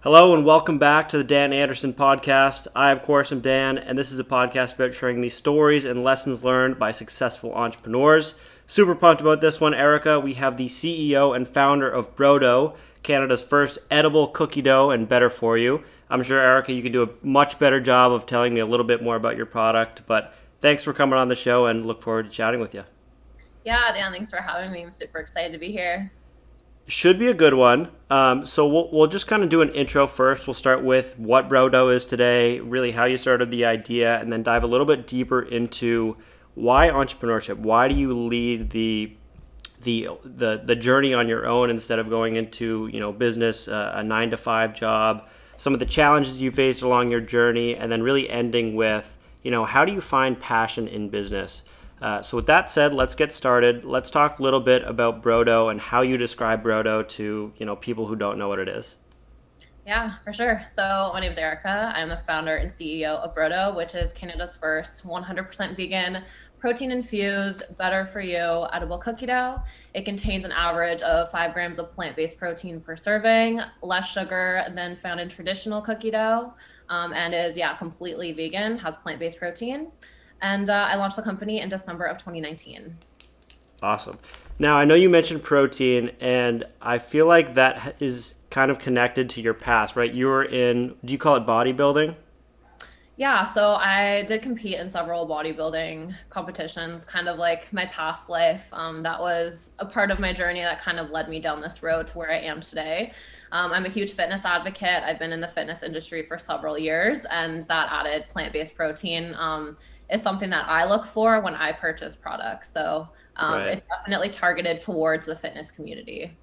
Hello and welcome back to the Dan Anderson podcast. I, of course, am Dan, and this is a podcast about sharing the stories and lessons learned by successful entrepreneurs. Super pumped about this one, Erica. We have the CEO and founder of Brodo, Canada's first edible cookie dough and better for you. I'm sure, Erica, you can do a much better job of telling me a little bit more about your product, but thanks for coming on the show and look forward to chatting with you. Yeah, Dan, thanks for having me. I'm super excited to be here. Should be a good one. So we'll just kind of do an intro first. We'll start with what Brodo is today, really how you started the idea, and then dive a little bit deeper into why entrepreneurship. Why do you lead the journey on your own instead of going into business, a 9 to 5 job, some of the challenges you faced along your journey, and then really ending with how do you find passion in business. So with that said, let's get started. Let's talk a little bit about Brodo and how you describe Brodo to people who don't know what it is. Yeah, for sure. So my name is Erica. I'm the founder and CEO of Brodo, which is Canada's first 100% vegan, protein-infused, better for you edible cookie dough. It contains an average of 5 grams of plant-based protein per serving, less sugar than found in traditional cookie dough, and is, completely vegan, has plant-based protein. And I launched the company in December of 2019. Awesome. Now, I know you mentioned protein, and I feel like that is kind of connected to your past, right? You were in, do you call it bodybuilding? Yeah, so I did compete in several bodybuilding competitions, kind of like my past life. That was a part of my journey that kind of led me down this road to where I am today. I'm a huge fitness advocate. I've been in the fitness industry for several years, and that added plant-based protein is something that I look for when I purchase products. So Right. it's definitely targeted towards the fitness community.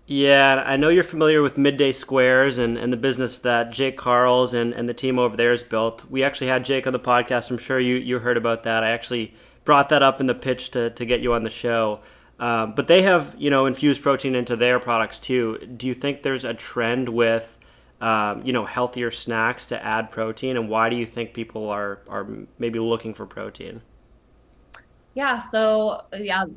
Yeah, I know you're familiar with Midday Squares and the business that Jake Carls and the team over there has built. We actually had Jake on the podcast. I'm sure you heard about that. I actually brought that up in the pitch to get you on the show. But they have, infused protein into their products too. Do you think there's a trend with, healthier snacks to add protein? And why do you think people are maybe looking for protein? Yeah,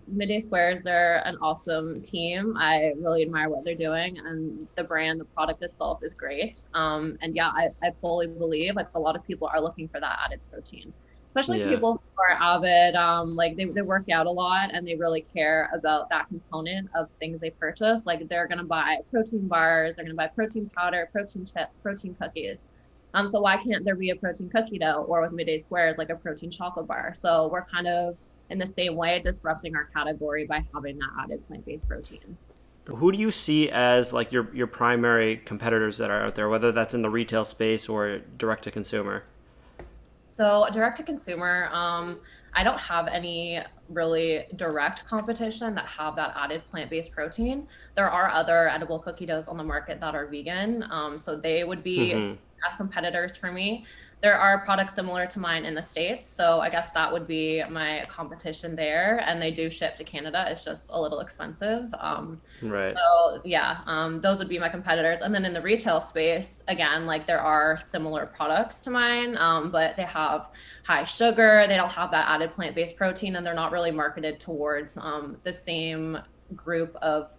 Midday Squares, they're an awesome team. I really admire what they're doing, and the brand, the product itself is great. I fully believe like a lot of people are looking for that added protein, especially Yeah, people who are avid, like they work out a lot and they really care about that component of things they purchase. Like they're gonna buy protein bars, they're gonna buy protein powder, protein chips, protein cookies. So why can't there be a protein cookie dough or with Midday Squares like a protein chocolate bar? So we're kind of in the same way disrupting our category by having that added plant-based protein. who do you see as like your primary competitors that are out there, whether that's in the retail space or direct to consumer? So direct to consumer, I don't have any really direct competition that have that added plant-based protein. There are other edible cookie doughs on the market that are vegan, so they would be Hmm. as competitors for me. There are products similar to mine in the States, so I guess that would be my competition there. And they do ship to Canada. It's just a little expensive. Right. Those would be my competitors. And then in the retail space, again, like there are similar products to mine, but they have high sugar. They don't have that added plant-based protein, and they're not really marketed towards the same group of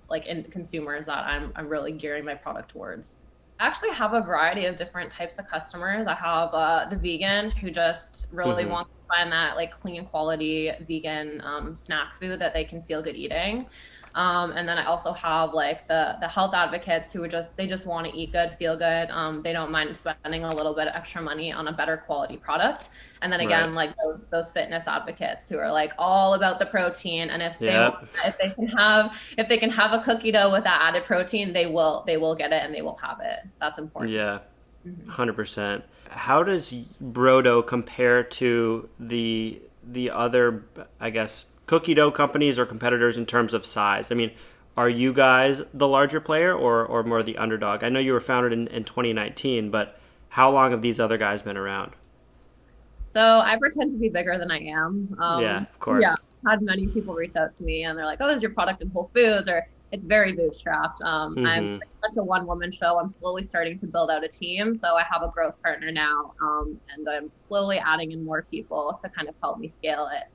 consumers that I'm really gearing my product towards. I actually have a variety of different types of customers. I have the vegan who just really Hmm. want to find that like clean quality vegan snack food that they can feel good eating. And then I also have like the health advocates who they just want to eat good, feel good. They don't mind spending a little bit of extra money on a better quality product. And then Right. again, like those fitness advocates who are like all about the protein. And Yeah. if they can have a cookie dough with that added protein, they will get it and they will have it. That's important. Yeah. Mhm. 100%. How does Brodo compare to the other, I guess, cookie dough companies or competitors in terms of size? I mean, are you guys the larger player or more the underdog? I know you were founded in 2019, but how long have these other guys been around? So I pretend to be bigger than I am. Yeah, of Yeah, course. had many people reach out to me and they're like, "Oh, is your product in Whole Foods?" Or it's very bootstrapped. I'm Hmm. pretty much a one-woman show. I'm slowly starting to build out a team, so I have a growth partner now, and I'm slowly adding in more people to kind of help me scale it.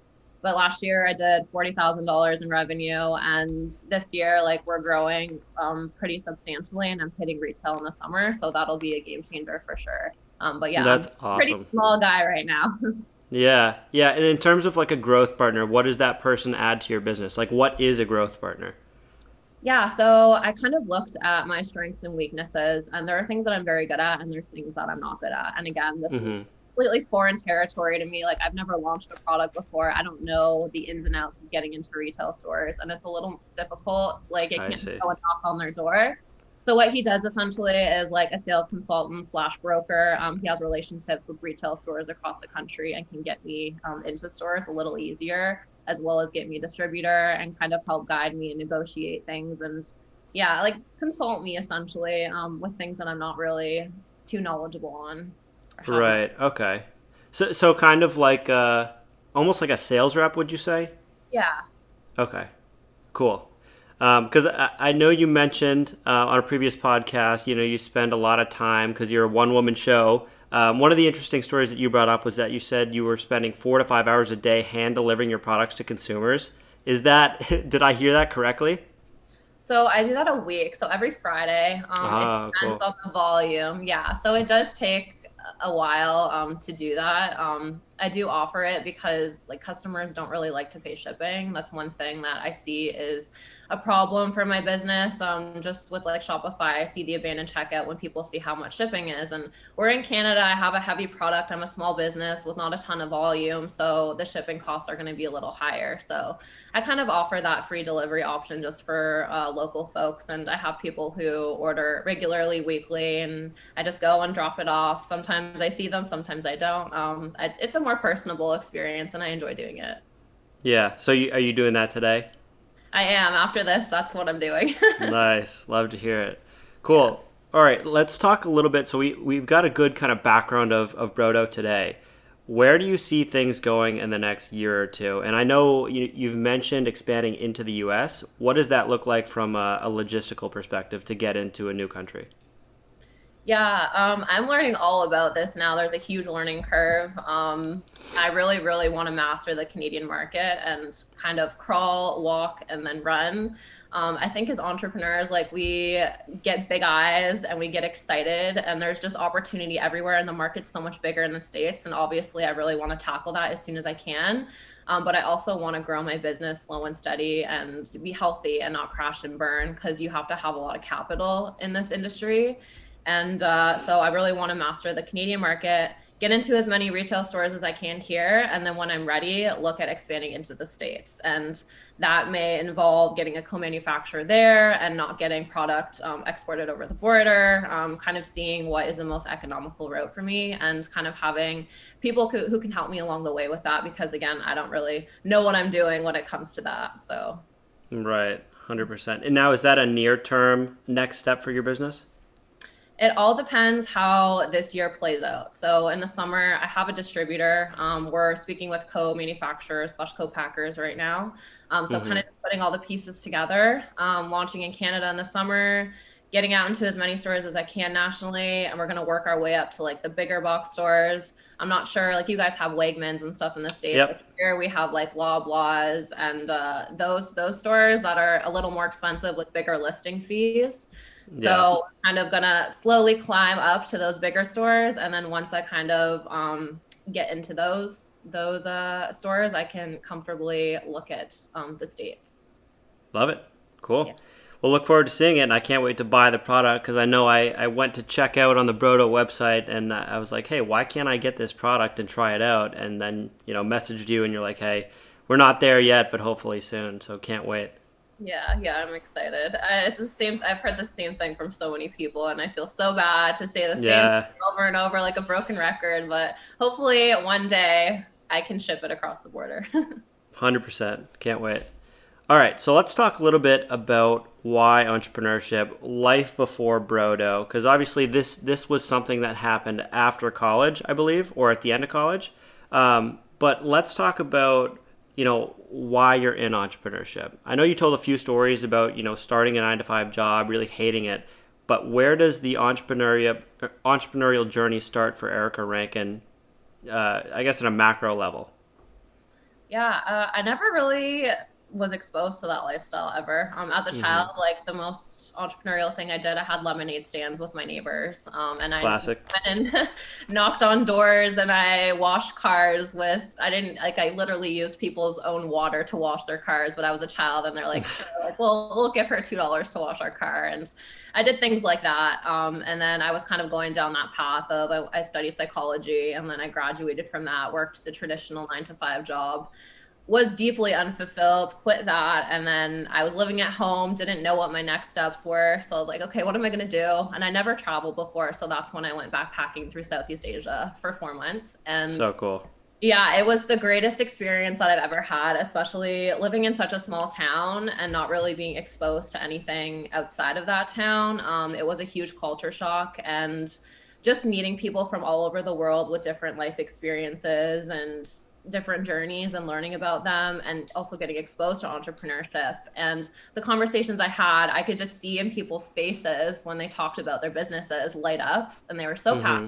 But last year I did $40,000 in revenue, and this year like we're growing pretty substantially, and I'm hitting retail in the summer, so that'll be a game changer for sure. But yeah, I'm That's a pretty awesome. small guy right now. Yeah. Yeah. And in terms of like a growth partner, what does that person add to your business? Like, what is a growth partner? Yeah, so I kind of looked at my strengths and weaknesses, and there are things that I'm very good at, and there's things that I'm not good at. And again, this is Hmm. completely foreign territory to me. Like, I've never launched a product before. I don't know the ins and outs of getting into retail stores, and it's a little difficult. Like, I I can't just see. go and knock on their door. So what he does essentially is like a sales consultant slash broker. He has relationships with retail stores across the country and can get me into stores a little easier, as well as get me a distributor and kind of help guide me and negotiate things and yeah, like consult me essentially with things that I'm not really too knowledgeable on or have not. Right. Okay. So kind of like almost like a sales rep, would you say? Yeah. Okay. Cool. Because I know you mentioned on a previous podcast, you spend a lot of time because you're a one woman show. One of the interesting stories that you brought up was that you said you were spending 4 to 5 hours a day hand delivering your products to consumers. Is that, did I hear that correctly? So I do that a week. So every Friday, it Ah, depends cool. on the volume. Yeah. So it does take a while to do that. I do offer it because like customers don't really like to pay shipping. That's one thing that I see is a problem for my business. Just with like Shopify, I see the abandoned checkout when people see how much shipping is. And we're in Canada. I have a heavy product. I'm a small business with not a ton of volume. So the shipping costs are going to be a little higher. So I kind of offer that free delivery option just for local folks. And I have people who order regularly, weekly, and I just go and drop it off. Sometimes I see them, sometimes I don't. It's a more personable experience, and I enjoy doing it. Yeah. So are you doing that today? I am. After this, that's what I'm doing. Nice. Love to hear it. Yeah. Cool. All right, let's talk a little bit. So we've got a good kind of background of Brodo today. Where do you see things going in the next year or two? And I know you've mentioned expanding into the US. What does that look like from a logistical perspective to get into a new country? Yeah, I'm learning all about this now. There's a huge learning curve. I really, really want to master the Canadian market and kind of crawl, walk, and then run. I think as entrepreneurs, like we get big eyes and we get excited, and there's just opportunity everywhere, and the market's so much bigger in the States. And obviously, I really want to tackle that as soon as I can. But I also want to grow my business slow and steady and be healthy and not crash and burn because you have to have a lot of capital in this industry. And so I really want to master the Canadian market, get into as many retail stores as I can here. And then when I'm ready, look at expanding into the States. And that may involve getting a co manufacturer there and not getting product exported over the border, kind of seeing what is the most economical route for me and kind of having people who can help me along the way with that. Because again, I don't really know what I'm doing when it comes to that. So. Right, 100%. And now is that a near term next step for your business? It all depends how this year plays out. So in the summer, I have a distributor. We're speaking with co-manufacturers slash co-packers right now. So kind Mm-hmm. of putting all the pieces together, launching in Canada in the summer, getting out into as many stores as I can nationally, and we're going to work our way up to like the bigger box stores. I'm not sure, like you guys have Wegmans and stuff in the States, but Yep. here we have like Loblaws and those stores that are a little more expensive with bigger listing fees. Yeah. So kind of gonna slowly climb up to those bigger stores, and then once I kind of get into those stores, I can comfortably look at the states. Love it. Yeah. Cool. Well, look forward to seeing it, and I can't wait to buy the product because I know I went to check out on the Brodo website, and I was like, hey, why can't I get this product and try it out? And then, messaged you, and you're like, hey, we're not there yet, but hopefully soon, so can't wait. Yeah, yeah, I'm excited. It's the same. I've heard the same thing from so many people, and I feel so bad to say the same thing Yeah, over and over like a broken record. But hopefully, one day I can ship it across the border. 100%. Can't wait. All right, so let's talk a little bit about why entrepreneurship, life before Brodo, because obviously this was something that happened after college, I believe, or at the end of college. But let's talk about why you're in entrepreneurship. I know you told a few stories about starting a 9 to 5 job, really hating it, but where does the entrepreneurial journey start for Erica Rankin? I guess at a macro level. Yeah, I never really was exposed to that lifestyle ever. As a Hmm. child, like the most entrepreneurial thing I did, I had lemonade stands with my neighbors. And I Classic. went and knocked on doors and I washed cars with, I didn't, like, I literally used people's own water to wash their cars, but I was a child and they're like, sure, like, well, we'll give her $2 to wash our car. And I did things like that. And then I was kind of going down that path of, I studied psychology and then I graduated from that, worked the traditional 9 to 5 job, was deeply unfulfilled, quit that. And then I was living at home, didn't know what my next steps were. So I was like, okay, what am I going to do? And I never traveled before. So that's when I went backpacking through Southeast Asia for 4 months. And So cool. yeah, it was the greatest experience that I've ever had, especially living in such a small town and not really being exposed to anything outside of that town. It was a huge culture shock and just meeting people from all over the world with different life experiences and different journeys and learning about them and also getting exposed to entrepreneurship and the conversations I had, I could just see in people's faces when they talked about their businesses light up and they were so passionate, Hmm.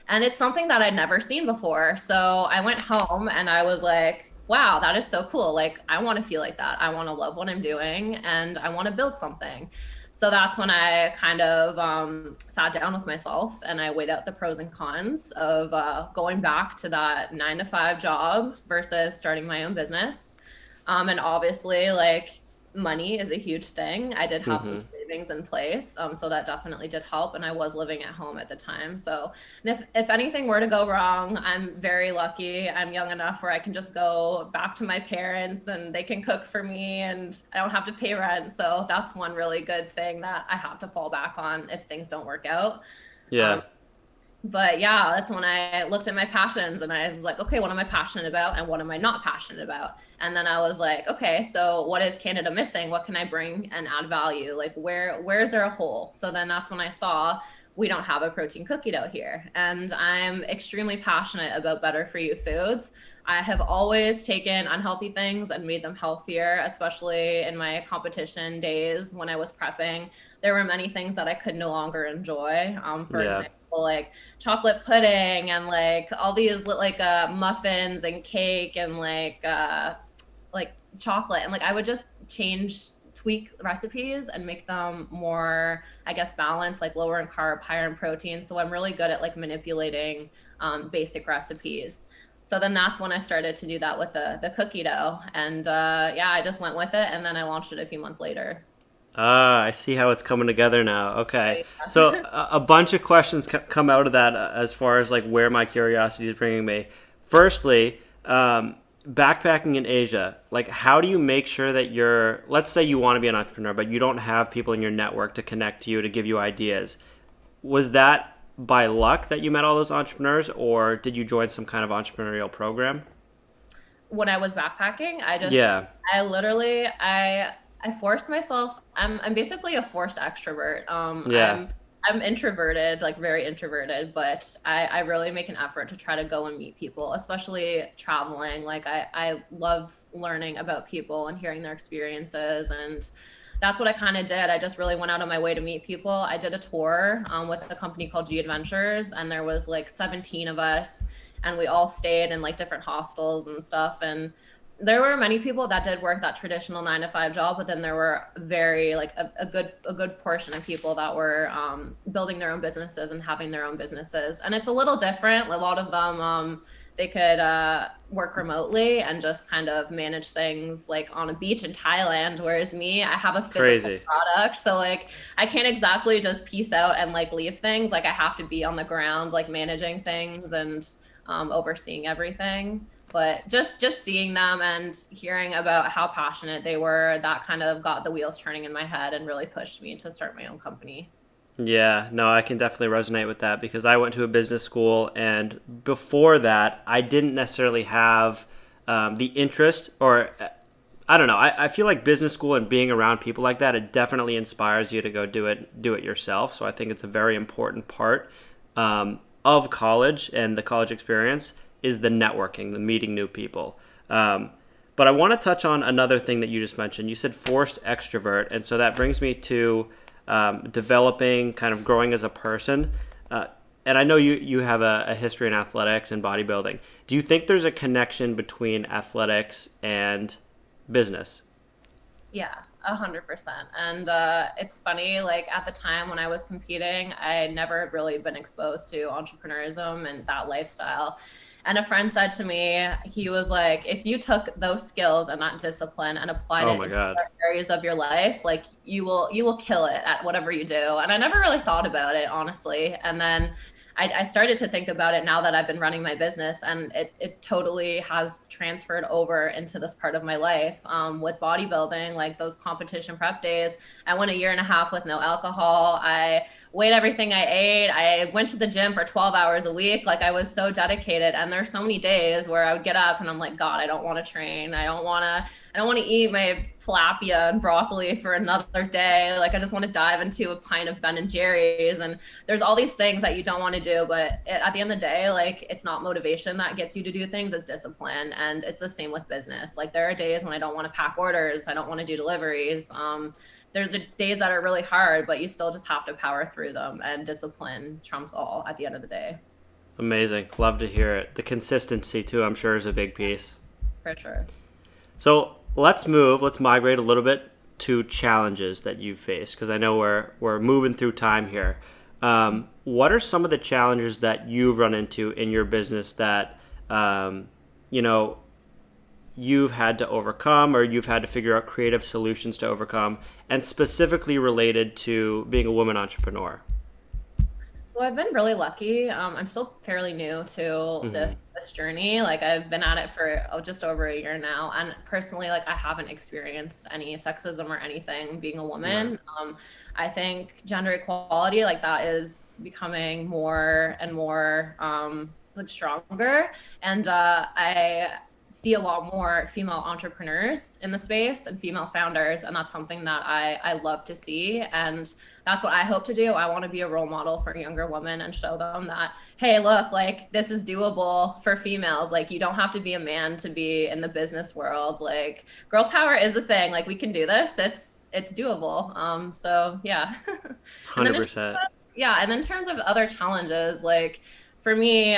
and it's something that I'd never seen before. So I went home and I was like, wow, that is so cool. Like, I want to feel like that. I want to love what I'm doing and I want to build something. So that's when I kind of sat down with myself and I weighed out the pros and cons of going back to that 9 to 5 job versus starting my own business. And obviously, like, money is a huge thing. I did have some Hmm. savings in place, so that definitely did help. And I was living at home at the time. So, and if anything were to go wrong, I'm very lucky. I'm young enough where I can just go back to my parents and they can cook for me, and I don't have to pay rent. So that's one really good thing that I have to fall back on if things don't work out. Um, Yeah. but yeah, that's when I looked at my passions and I was like, okay, what am I passionate about and what am I not passionate about? And then I was like, okay, so what is Canada missing? What can I bring and add value? Like, where is there a hole? So then that's when I saw we don't have a protein cookie dough here. And I'm extremely passionate about better for you foods. I have always taken unhealthy things and made them healthier, especially in my competition days when I was prepping. There were many things that I could no longer enjoy. For Yeah. example, like chocolate pudding and like all these like muffins and cake and like chocolate, and like I would just tweak recipes and make them more, I guess, balanced, like lower in carb, higher in protein. So I'm really good at like manipulating basic recipes. So then that's when I started to do that with the cookie dough, and yeah, I just went with it, and then I launched it a few months later. Ah, I see how it's coming together now. Okay. So Yeah. a bunch of questions come out of that as far as like where my curiosity is bringing me. Firstly, backpacking in Asia, like how do you make sure that you're, let's say you want to be an entrepreneur, but you don't have people in your network to connect to you to give you ideas. Was that by luck that you met all those entrepreneurs, or did you join some kind of entrepreneurial program? When I was backpacking, Yeah. I literally I forced myself. I'm basically a forced extrovert. Yeah. I'm introverted, like very introverted, but I really make an effort to try to go and meet people, especially traveling. Like I love learning about people and hearing their experiences, and that's what I kind of did. I just really went out of my way to meet people. I did a tour with a company called G Adventures, and there was like 17 of us, and we all stayed in like different hostels and stuff. And there were many people that did work that traditional 9 to 5 job, but then there were very like a good portion of people that were building their own businesses and having their own businesses. And it's a little different. A lot of them they could work remotely and just kind of manage things like on a beach in Thailand. Whereas me, I have a physical Crazy. product. So like I can't exactly just piece out and like leave things. Like I have to be on the ground, like managing things and overseeing everything. But just seeing them and hearing about how passionate they were, that kind of got the wheels turning in my head and really pushed me to start my own company. Yeah, no, I can definitely resonate with that because I went to a business school, and before that, I didn't necessarily have the interest, or I don't know. I feel like business school and being around people like that, it definitely inspires you to go do it yourself. So I think it's a very important part of college and the college experience is the networking, the meeting new people. But I want to touch on another thing that you just mentioned. You said forced extrovert, and so that brings me to developing, kind of growing as a person. Uh, and I know you have a history in athletics and bodybuilding. Do you think there's a connection between athletics and business? Yeah, 100%. And it's funny, like at the time when I was competing, I had never really been exposed to entrepreneurism and that lifestyle. And a friend said to me, he was like, if you took those skills and that discipline and applied Oh it my in God. other areas of your life, like you will kill it at whatever you do. And I never really thought about it, honestly. And then I started to think about it now that I've been running my business, and it totally has transferred over into this part of my life. With bodybuilding, like those competition prep days, I went a year and a half with no alcohol. I weighed everything I ate. I went to the gym for 12 hours a week. Like I was so dedicated. And there's so many days where I would get up and I'm like, God, I don't want to train. I don't want to eat my tilapia and broccoli for another day. Like I just want to dive into a pint of Ben and Jerry's. And there's all these things that you don't want to do, but at the end of the day, like it's not motivation that gets you to do things, it's discipline. And it's the same with business. Like there are days when I don't want to pack orders, I don't want to do deliveries. There's days that are really hard, but you still just have to power through them, and discipline trumps all at the end of the day. Amazing. Love to hear it. The consistency too, I'm sure, is a big piece. For sure. So let's migrate a little bit to challenges that you've faced, because I know we're moving through time here. What are some of the challenges that you've run into in your business that you know you've had to overcome, or you've had to figure out creative solutions to overcome, and specifically related to being a woman entrepreneur? So I've been really lucky. I'm still fairly new to Hmm. this journey. Like I've been at it for just over a year now, and personally, like I haven't experienced any sexism or anything being a Right. woman. I think gender equality, like that, is becoming more and more like stronger, and I see a lot more female entrepreneurs in the space and female founders, and that's something that I love to see. And that's what I hope to do. I want to be a role model for younger women and show them that, hey, look, like this is doable for females. Like you don't have to be a man to be in the business world. Like girl power is a thing. Like we can do this. It's doable. So yeah. And then 100%. yeah, and then in terms of other challenges, like for me,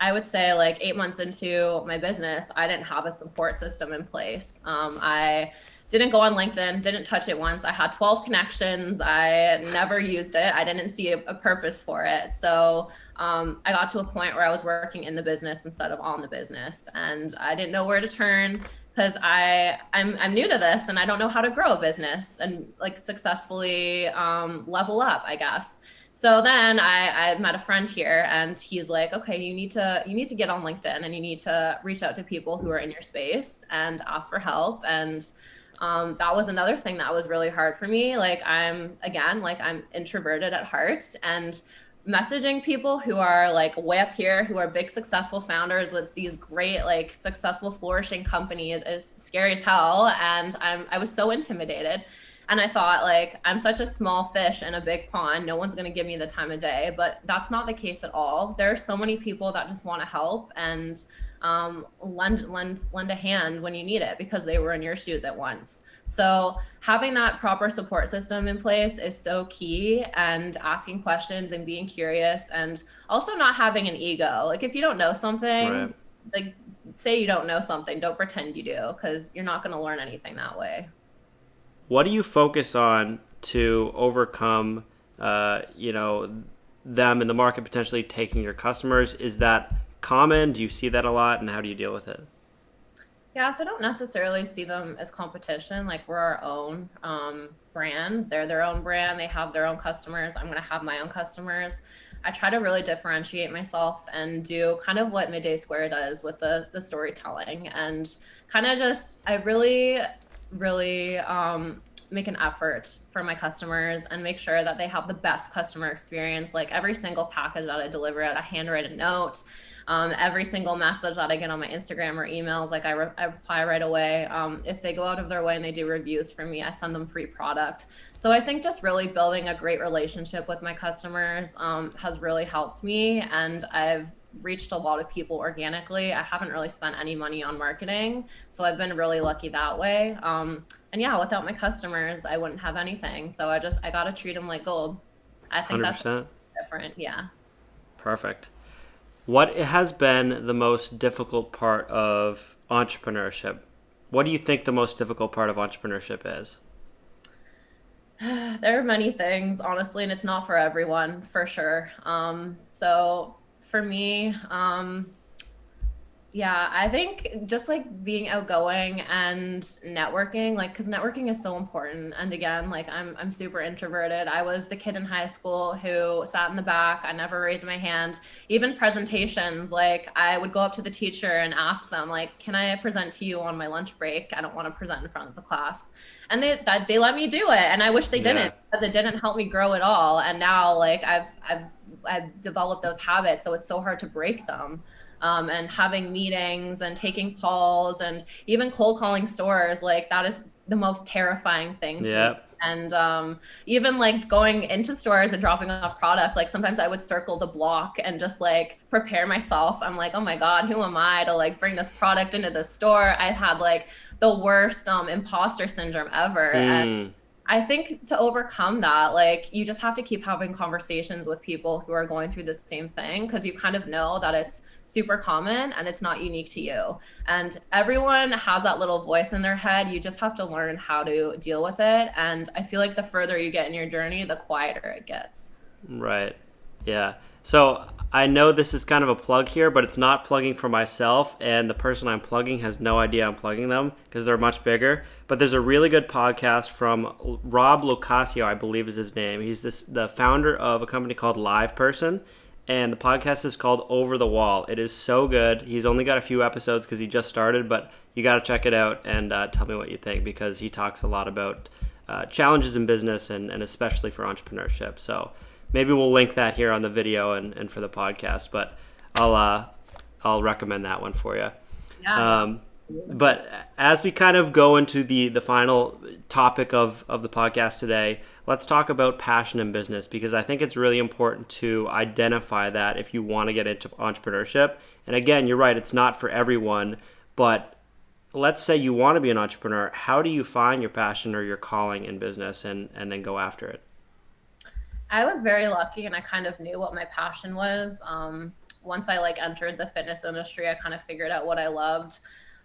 I would say like 8 months into my business, I didn't have a support system in place. I didn't go on LinkedIn, didn't touch it once. I had 12 connections. I never used it. I didn't see a purpose for it. So I got to a point where I was working in the business instead of on the business, and I didn't know where to turn because I'm new to this and I don't know how to grow a business and like successfully level up, I guess. So then I met a friend here, and he's like, okay, you need to get on LinkedIn and you need to reach out to people who are in your space and ask for help. And that was another thing that was really hard for me. Like I'm introverted at heart, and messaging people who are like way up here, who are big successful founders with these great like successful flourishing companies, is scary as hell. And I was so intimidated. And I thought, like, I'm such a small fish in a big pond. No one's going to give me the time of day. But that's not the case at all. There are so many people that just want to help and lend a hand when you need it because they were in your shoes at once. So having that proper support system in place is so key, and asking questions and being curious, and also not having an ego. Like if you don't know something, Right. like say you don't know something, don't pretend you do, because you're not going to learn anything that way. What do you focus on to overcome, them in the market potentially taking your customers? Is that common? Do you see that a lot, and how do you deal with it? Yeah, so I don't necessarily see them as competition. Like we're our own brand. They're their own brand. They have their own customers. I'm going to have my own customers. I try to really differentiate myself and do kind of what Midday Square does with the storytelling, and kind of just I really make an effort for my customers and make sure that they have the best customer experience. Like every single package that I deliver, I handwrite a note. Every single message that I get on my Instagram or emails, like I reply right away. If they go out of their way and they do reviews for me, I send them free product. So I think just really building a great relationship with my customers has really helped me, and I've reached a lot of people organically. I haven't really spent any money on marketing, so I've been really lucky that way. And yeah, without my customers, I wouldn't have anything. So I got to treat them like gold. I think that's 100%. different. Yeah. Perfect. What has been the most difficult part of entrepreneurship? What do you think the most difficult part of entrepreneurship is? There are many things, honestly, and it's not for everyone, for sure. So for me, yeah, I think just like being outgoing and networking, like, because networking is so important. And again, like I'm super introverted. I was the kid in high school who sat in the back. I never raised my hand. Even presentations, like I would go up to the teacher and ask them, like, "Can I present to you on my lunch break? I don't want to present in front of the class." And they let me do it, and I wish they Yeah. didn't, because it didn't help me grow at all. And now, like I've developed those habits, so it's so hard to break them. And having meetings and taking calls and even cold calling stores, like that is the most terrifying thing to me. Yeah. And even like going into stores and dropping off products, like sometimes I would circle the block and just like prepare myself. I'm like, oh my God, who am I to like bring this product into the store? I've had like the worst imposter syndrome ever. And Mm, I think to overcome that, like you just have to keep having conversations with people who are going through the same thing, because you kind of know that it's super common and it's not unique to you. And everyone has that little voice in their head. You just have to learn how to deal with it. And I feel like the further you get in your journey, the quieter it gets. right. Yeah. So I know this is kind of a plug here, but it's not plugging for myself, and the person I'm plugging has no idea I'm plugging them because they're much bigger. But there's a really good podcast from Rob Locascio, I believe is his name. He's the founder of a company called Live Person, and the podcast is called Over the Wall. It is so good. He's only got a few episodes because he just started, but you got to check it out and tell me what you think, because he talks a lot about challenges in business and especially for entrepreneurship. So maybe we'll link that here on the video and for the podcast, but I'll recommend that one for you. Yeah. But as we kind of go into the final topic of the podcast today, let's talk about passion in business, because I think it's really important to identify that if you want to get into entrepreneurship. And again, you're right, it's not for everyone, but let's say you want to be an entrepreneur. How do you find your passion or your calling in business and then go after it? I was very lucky, and I kind of knew what my passion was. Once I like entered the fitness industry, I kind of figured out what I loved.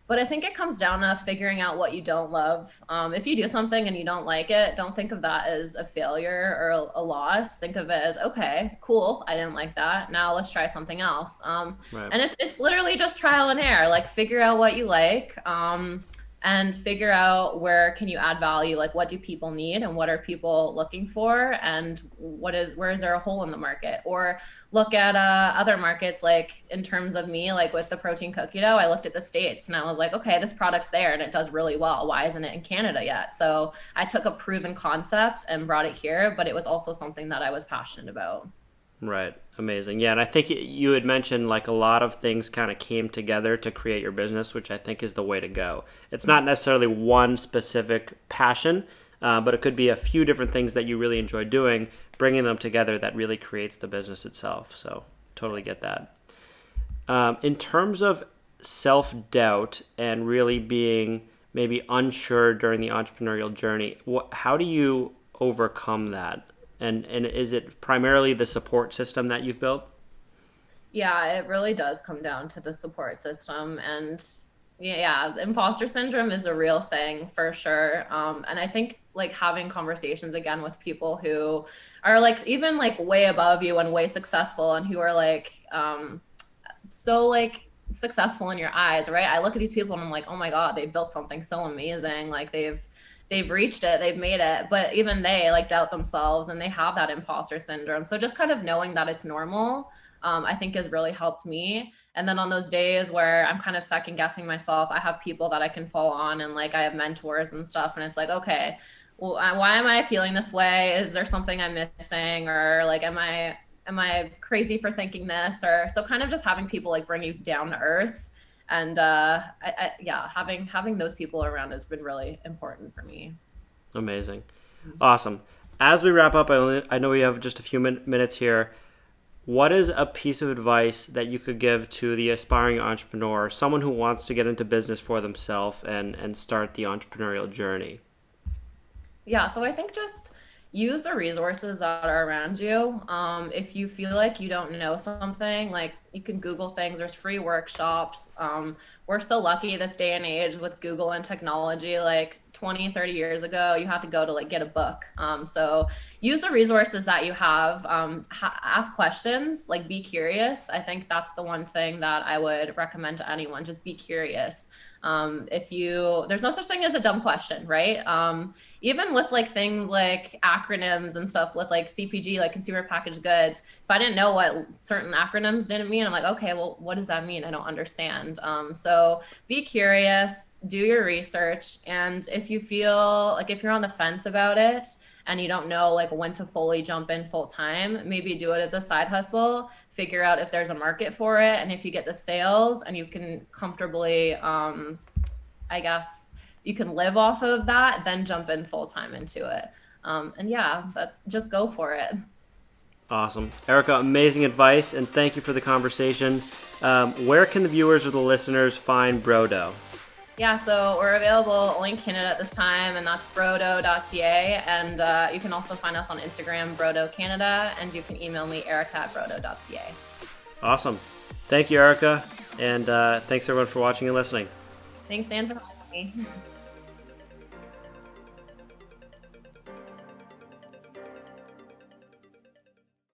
But I think it comes down to figuring out what you don't love. If you do something and you don't like it, don't think of that as a failure or a loss. Think of it as, okay, cool, I didn't like that. Now let's try something else. Right. And it's literally just trial and error. Like figure out what you like. And figure out where can you add value, like what do people need and what are people looking for, and where is there a hole in the market. Or look at other markets, like in terms of me, like with the protein cookie dough, I looked at the States and I was like, okay, this product's there and it does really well, why isn't it in Canada yet? So I took a proven concept and brought it here, but it was also something that I was passionate about. Right. Amazing. Yeah, and I think you had mentioned like a lot of things kind of came together to create your business, which I think is the way to go. It's not necessarily one specific passion, but it could be a few different things that you really enjoy doing, bringing them together that really creates the business itself. So totally get that. In terms of self-doubt and really being maybe unsure during the entrepreneurial journey, how do you overcome that? And is it primarily the support system that you've built? Yeah, it really does come down to the support system. And yeah, imposter syndrome is a real thing for sure. And I think like having conversations again with people who are like even like way above you and way successful, and who are like so like successful in your eyes, right? I look at these people and I'm like, oh my God, they've built something so amazing. Like they've reached it, they've made it, but even they like doubt themselves and they have that imposter syndrome. So just kind of knowing that it's normal, I think has really helped me. And then on those days where I'm kind of second guessing myself, I have people that I can fall on, and like I have mentors and stuff. And it's like, okay, well, why am I feeling this way? Is there something I'm missing? Or like, am I crazy for thinking this? Or so kind of just having people like bring you down to earth. And yeah, having those people around has been really important for me. Amazing. Awesome. As we wrap up, I know we have just a few minutes here. What is a piece of advice that you could give to the aspiring entrepreneur, someone who wants to get into business for themselves and start the entrepreneurial journey? Yeah, so I think just use the resources that are around you. If you feel like you don't know something, like you can Google things, there's free workshops. We're so lucky this day and age with Google and technology. Like 20, 30 years ago, you had to go to like get a book. So use the resources that you have. Ask questions, like be curious. I think that's the one thing that I would recommend to anyone. Just be curious. There's no such thing as a dumb question, right? Even with like things like acronyms and stuff with like CPG, like consumer packaged goods, if I didn't know what certain acronyms didn't mean, I'm like, okay, well, what does that mean? I don't understand. So be curious, do your research. And if you feel like if you're on the fence about it and you don't know like when to fully jump in full time, maybe do it as a side hustle, figure out if there's a market for it. And if you get the sales and you can comfortably, I guess, you can live off of that, then jump in full time into it. And yeah, that's just go for it. Awesome. Erica, amazing advice, and thank you for the conversation. Where can the viewers or the listeners find Brodo? Yeah, so we're available only in Canada at this time, and that's brodo.ca. And you can also find us on Instagram, Brodo Canada, and you can email me, erica@brodo.ca. Awesome. Thank you, Erica, and thanks everyone for watching and listening. Thanks, Dan, for having me.